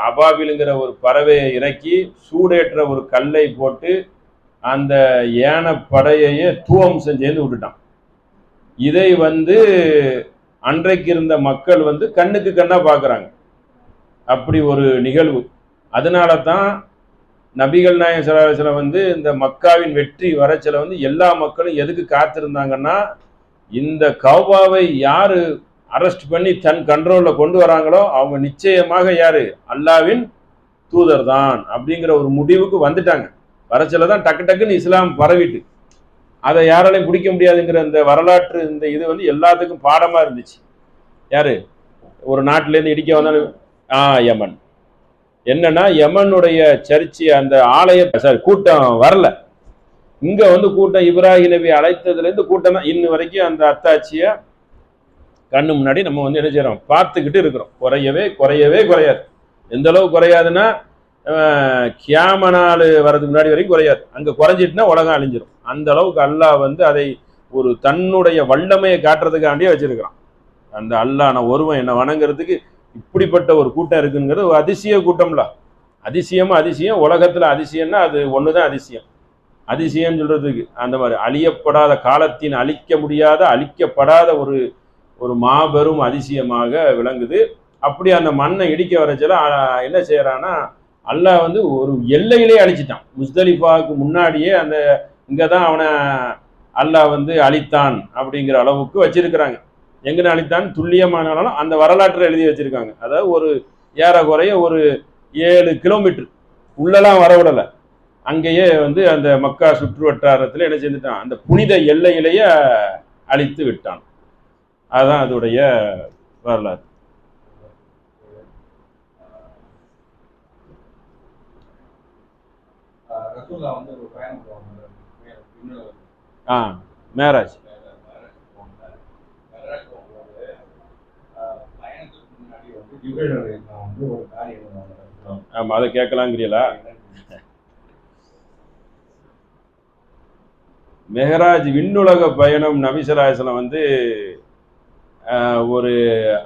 அபாபிலுங்கிற ஒரு பறவையை இறக்கி சூடேற்ற ஒரு கல்லை போட்டு அந்த ஏன படையையே தூவம்சம் செய்து விட்டுட்டான். இதை வந்து அன்றைக்கு இருந்த மக்கள் வந்து கண்ணுக்கு கண்ணா பார்க்குறாங்க. அப்படி ஒரு நிகழ்வு. அதனால தான் நபிகள் நாயகம் ஸல்லல்லாஹு அலைஹி வஸல்லம் வந்து இந்த மக்காவின் வெற்றி வரச்சல வந்து எல்லா மக்களும் எதுக்கு காத்திருந்தாங்கன்னா, இந்த கௌபாவை யாரு அரெஸ்ட் பண்ணி தன் கண்ட்ரோல்ல கொண்டு வராங்களோ அவங்க நிச்சயமாக யாரு அல்லாவின் தூதர் தான் அப்படிங்கிற ஒரு முடிவுக்கு வந்துட்டாங்க. வரச்சல தான் டக்கு டக்குன்னு இஸ்லாம் பரவிட்டு அதை யாராலையும் பிடிக்க முடியாதுங்கிற இந்த வரலாற்று இந்த இது வந்து எல்லாத்துக்கும் பாடமா இருந்துச்சு. யாரு ஒரு நாட்டிலேருந்து இடிக்க வந்தாலும் யமன். என்னன்னா யமனுடைய சர்ச்சி அந்த ஆலய கூட்டம் வரல. இங்க வந்து கூட்டம் இப்ராஹிம் நபி அழைத்ததுல இருந்து கூட்டம் தான் இன்ன வரைக்கும் அந்த அத்தாட்சியை கண்ணு முன்னாடி நம்ம வந்து என்ன செய்யறோம் பார்த்துக்கிட்டு இருக்கிறோம். குறையாது. எந்த அளவு குறையாதுன்னா கியாம நாள் வர்றதுக்கு முன்னாடி வரைக்கும் குறையாது. அங்க குறைஞ்சிட்டுனா உலகம் அழிஞ்சிடும். அந்த அளவுக்கு அல்லாஹ் வந்து அதை ஒரு தன்னுடைய வல்லமையை காட்டுறதுக்காண்டியே வச்சிருக்கிறான். அந்த அல்லாஹ் நான் ஒருவன் என்னை வணங்குறதுக்கு இப்படிப்பட்ட ஒரு கூட்டம் இருக்குங்கிறது ஒரு அதிசய கூட்டம்ல. அதிசயம் உலகத்துல அதிசயம்னா அது ஒண்ணுதான் அதிசயம். அதிசயம் சொல்றதுக்கு அந்த மாதிரி அழியப்படாத காலத்தின் அழிக்கப்படாத ஒரு ஒரு மாபெரும் அதிசயமாக விளங்குது. அப்படி அந்த மண்ணை இடிக்க வரச்சல என்ன செய்யறான்னா அல்லாஹ் வந்து ஒரு எல்லையிலே அழிச்சிட்டான். முஸ்தலிஃபாவுக்கு முன்னாடியே அந்த இங்கதான் அவனை அல்லாஹ் வந்து அழித்தான் அப்படிங்கிற அளவுக்கு வச்சிருக்கிறாங்க. எங்கன்னு அழித்தான் துல்லியமானாலும் அந்த வரலாற்றில் எழுதி வச்சிருக்காங்க. அதாவது ஒரு ஏறக்குறைய ஒரு 7 கிலோமீட்டர் உள்ளெல்லாம் வரவிடலை. அங்கேயே வந்து அந்த மக்கா சுற்று வட்டாரத்தில் என்ன செஞ்சுட்டான் அந்த புனித எல்லையிலேயே அழித்து விட்டான். அதுதான் அதோடைய வரலாறு. மேராஜ் ஆமா அதை கேட்கலாங்கிறீங்களா? மெஹராஜ் விண்ணுலக பயணம் நபிசலாசலம் வந்து ஒரு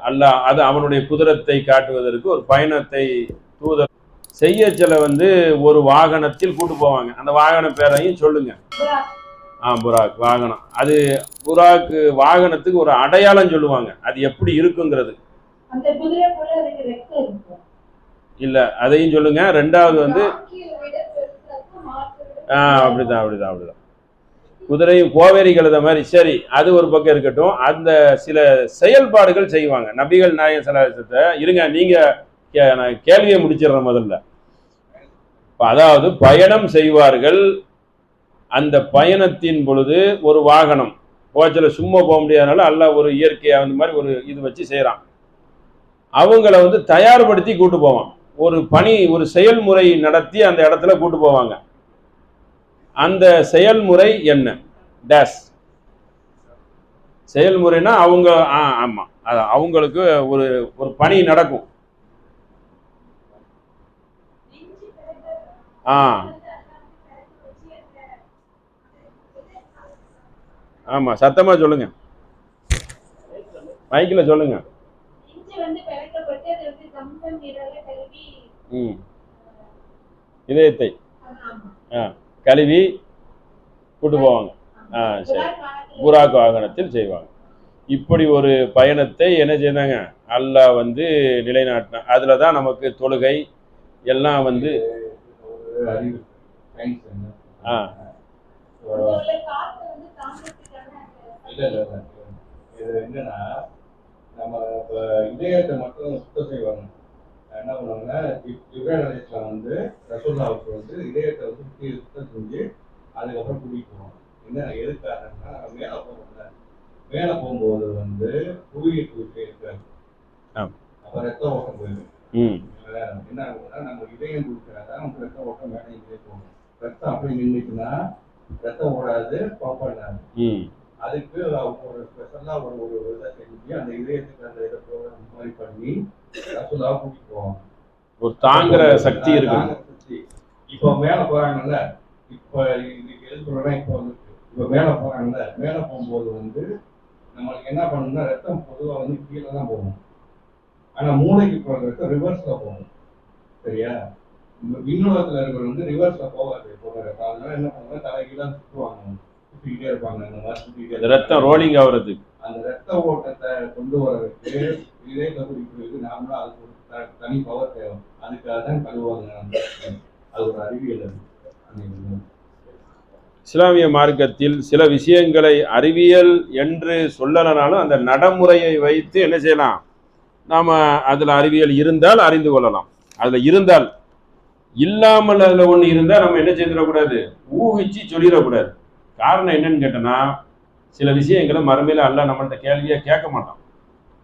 அல்லாஹ் அது அவனுடைய குதிரத்தை காட்டுவதற்கு ஒரு பயணத்தை தூதர் செய்யச்சல வந்து ஒரு வாகனத்தில் கூட்டு போவாங்க. அந்த வாகன பேரையும் சொல்லுங்க. புராக் வாகனம். அது புராக்கு வாகனத்துக்கு ஒரு அடையாளம் சொல்லுவாங்க. அது எப்படி இருக்குங்கிறது இல்ல அதையும் சொல்லுங்க. ரெண்டாவது வந்து அப்படிதான் குதிரையும் கோவேரி கழுத மாதிரி. சரி, அது ஒரு பக்கம் இருக்கட்டும். அந்த சில செயல்பாடுகள் செய்வாங்க நபிகள் நாயகம் ஸல்லல்லாஹு இருங்க நீங்க நான் கேள்வியை முடிச்சிடுறேன் முதல்ல. அதாவது பயணம் செய்வார்கள். அந்த பயணத்தின் பொழுது ஒரு வாகனம் போச்சல சும்மா போக முடியாதனால அல்லாஹ் ஒரு இயற்கையா அந்த மாதிரி ஒரு இது வச்சு செய்யறான். அவங்கள வந்து தயார்படுத்தி கூட்டு போவான். ஒரு செயல்முறை நடத்தி அந்த இடத்துல கூட்டு போவாங்க. அந்த செயல்முறை என்ன டேஸ் செயல்முறைனா அவங்க ஆமா அவங்களுக்கு ஒரு ஒரு பணி நடக்கும். ஆமா சத்தமா சொல்லுங்க, மைக்ல சொல்லுங்க. இதயத்தை கழுவி கூட்டு போவாங்க. சரி, புராக் வாகனத்தில் செய்வாங்க. இப்படி ஒரு பயணத்தை என்ன செய்தாங்க அல்லாஹ் வந்து நிலைநாட்டினான். அதுல தான் நமக்கு தொழுகை எல்லாம் வந்து என்னன்னா நம்ம இதயத்தை மட்டும் சுத்தம் செய்வாங்க. என்ன பண்ணுவாங்கன்னா ஜிப்ரீல் அலைஹிஸ்ஸலாம் வந்து ரசூலுல்லாஹ்வுக்கு வந்து இதயத்தை வந்து சுத்தம் செஞ்சு அதுக்கப்புறம் கூட்டிட்டு போவாங்க. என்ன எதுக்காகன்னா மேலே போகும்போது வந்து புவியீர்ப்பு விசை இருக்காது. அப்ப ரத்த ஓட்டம் போயிடும். என்ன ஆகுதுன்னா நம்ம இதயம் கொடுக்குறாதான் நம்ம ரத்த ஓட்டம் மேலே இதே போகும். ரத்தம் அப்படி நின்றுச்சுன்னா ரத்தம் ஓடாது, பம்ப் பண்ணாது. அதுக்கு அவங்க ஒரு ஸ்பெஷலா ஒரு இதை செஞ்சு அந்த இதயத்துக்கு அந்த இதை ப்ரோக்ராம் மாதிரி பண்ணி ரசூலுல்லாஹ் கூட்டிட்டு போவாங்க. ஒரு தாங்குற சக்தி இருக்கு. இப்போ மேல போறாங்கல்ல, இப்ப இன்னைக்கு எது சொல்றேன்னா இப்ப மேல போறாங்கல்ல, மேல போகும்போது வந்து நம்மளுக்கு என்ன பண்ணணும்னா ரத்தம் பொதுவா வந்து கீழே தான் போகும். ஆனா மூளைக்கு போற ரத்தம் ரிவர்ஸ்ல போகும். சரியா? விண்ணுலகத்துல இருக்கிற வந்து ரிவர்ஸ்ல போகாது போகிற ரத்தம். அதனால என்ன பண்ணுவாங்க, தலைகீழா சுற்றுவாங்க, சுத்திக்கிட்டே இருப்பாங்க. அந்த மாதிரி சுத்திக்கிட்டே ரத்தம் ரோலிங் ஆகுறது. அந்த ரத்த ஓட்டத்தை கொண்டு வர்றதுக்கு இதயத்தை குறிப்பிடுறது நாமளா அதுக்கு ஒரு தனி பவர் தேவை. அதுக்காக தான் கழுவாங்க. அது ஒரு அறிவியல். இஸ்லாமிய மார்க்கத்தில் சில விஷயங்களை அறிவியல் என்று சொல்லலைனாலும் அந்த நடைமுறையை வைத்து என்ன செய்யலாம், நாம் அதில் அறிவியல் இருந்தால் அறிந்து கொள்ளலாம். அதில் இருந்தால், இல்லாமல் அதில் ஒன்று இருந்தால் நம்ம என்ன செய்திடக்கூடாது, ஊகிச்சு சொல்லிடக்கூடாது. காரணம் என்னன்னு கேட்டோன்னா, சில விஷயங்களை மறுமையில் அல்லாஹ் நம்மள்கிட்ட கேள்வியாக கேட்க மாட்டான்.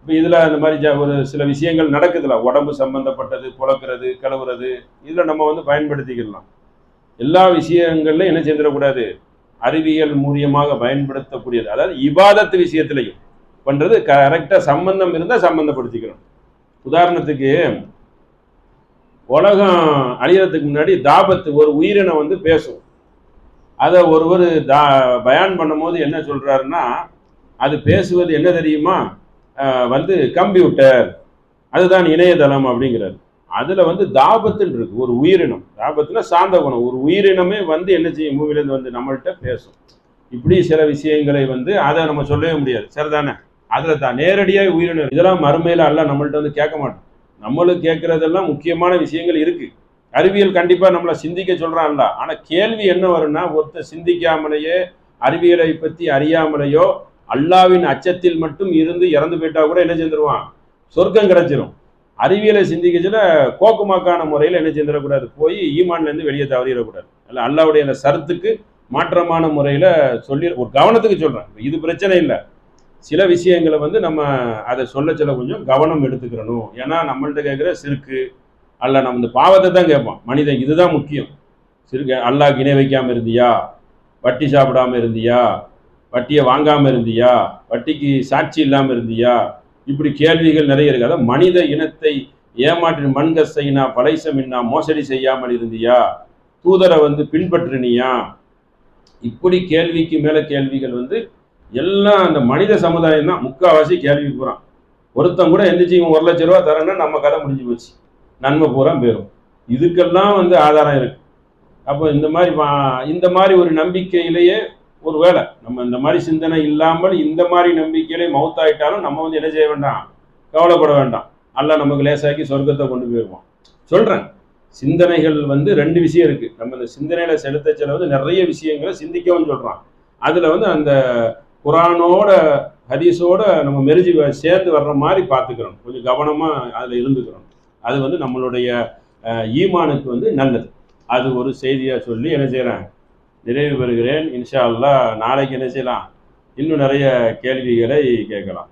இப்போ இதில் அந்த மாதிரி ஒரு சில விஷயங்கள் நடக்குதுல, உடம்பு சம்பந்தப்பட்டது, புழக்கிறது, கழுவுறது, இதில் நம்ம வந்து பயன்படுத்திக்கலாம். எல்லா விஷயங்கள்லையும் என்ன செய்திடக்கூடாது, அறிவியல் மூலியமாக பயன்படுத்தக்கூடியது. அதாவது இபாதத்து விஷயத்திலையும் பண்ணுறது கரெக்டாக சம்பந்தம் இருந்தால் சம்பந்தப்படுத்திக்கணும். உதாரணத்துக்கு, உலகம் அழியறதுக்கு முன்னாடி தாபத்து ஒரு உயிரினம் வந்து பேசும். அதை ஒருவர் பயான் பண்ணும்போது என்ன சொல்றாருன்னா, அது பேசுவது என்ன தெரியுமா, வந்து கம்ப்யூட்டர், அதுதான் இணையதளம் அப்படிங்கிறாரு. அதுல வந்து தாபத்துன்னு இருக்கு, ஒரு உயிரினம். தாபத்துல சாந்த குணம், ஒரு உயிரினமே வந்து என்ன செய்யும், பூமியிலேருந்து வந்து நம்மள்கிட்ட பேசும். இப்படி சில விஷயங்களை வந்து அதை நம்ம சொல்லவே முடியாது, சரிதானே? அதுல தான் நேரடியாக உயிரினம். இதெல்லாம் மறுமையில அல்ல நம்மள்கிட்ட வந்து கேட்க மாட்டோம். நம்மளும் கேட்கறதெல்லாம் முக்கியமான விஷயங்கள் இருக்கு. அறிவியல் கண்டிப்பா நம்மளை சிந்திக்க சொல்றான்ல. ஆனா கேள்வி என்ன வரும்னா, ஒருத்தர் சிந்திக்காமலேயே அறிவியலை பத்தி அறியாமலேயோ அல்லாவின் அச்சத்தில் மட்டும் இருந்து இறந்து போயிட்டா கூட என்ன செஞ்சிருவான், சொர்க்கம் கிடைச்சிரும். அறிவியலை சிந்திக்கச்சுல கோக்குமாக்கான முறையில் என்ன செஞ்சிடக்கூடாது, போய் ஈமான்லேருந்து வெளியே தவறிடக்கூடாது. அல்ல அல்லாவுடைய அந்த சரத்துக்கு மாற்றமான முறையில் சொல்லி ஒரு கவனத்துக்கு சொல்கிறேன். இது பிரச்சனை இல்லை. சில விஷயங்களை வந்து நம்ம அதை சொல்ல கொஞ்சம் கவனம் எடுத்துக்கிறணும். ஏன்னா நம்மள்கிட்ட கேட்குற சிறுக்கு அல்ல, நம்ம இந்த பாவத்தை தான் கேட்போம் மனிதன். இதுதான் முக்கியம். சிறுக்கு அல்லாஹ்க்கு இணை வைக்காமல் இருந்தியா, வட்டி சாப்பிடாமல் இருந்தியா, வட்டியை வாங்காமல் இருந்தியா, வட்டிக்கு சாட்சி இல்லாமல் இருந்தியா, இப்படி கேள்விகள் நிறைய இருக்கு. அதாவது மனித இனத்தை ஏமாற்றி மண்கசைனா பலைசமின்னா மோசடி செய்யாமல் இருந்தியா, தூதரை வந்து பின்பற்றினியா, இப்படி கேள்விக்கு மேல கேள்விகள் வந்து எல்லாம் அந்த மனித சமுதாயம் தான் முக்கால்வாசி கேள்வி போறான். ஒருத்தன் கூட எந்திரிச்சு 1 லட்சம் ரூபா தரேன்னா நம்ம கதை முடிஞ்சு போச்சு, நன்மை பூரா போயிடும். இதுக்கெல்லாம் வந்து ஆதாரம் இருக்கு. அப்போ இந்த மாதிரி ஒரு நம்பிக்கையிலேயே ஒருவேளை நம்ம இந்த மாதிரி சிந்தனை இல்லாமல் இந்த மாதிரி நம்பிக்கையிலே மௌத்தாயிட்டாலும் நம்ம வந்து என்ன செய்ய வேண்டாம், கவலைப்பட வேண்டாம். அல்லாஹ் நமக்கு லேசாக்கி சொர்க்கத்தை கொண்டு போயிடுவோம். சொல்றேன், சிந்தனைகள் வந்து 2 விஷயம் இருக்கு. நம்ம இந்த சிந்தனையில செலுத்த வந்து நிறைய விஷயங்களை சிந்திக்கவும் சொல்றான். அதுல வந்து அந்த குரானோட ஹதீஸோட நம்ம மெருஜி சேர்ந்து வர்ற மாதிரி பார்த்துக்கிறோம். கொஞ்சம் கவனமா அதுல இருந்துக்கிறோம். அது வந்து நம்மளுடைய ஈமானுக்கு வந்து நல்லது. அது ஒரு செய்தியா சொல்லி என்ன செய்யறேன், நிறைவு பெறுகிறேன். இன்ஷா அல்லாஹ் நாளைக்கு என்ன செய்யலாம், இன்னும் நிறைய கேள்விகளை கேட்கலாம்.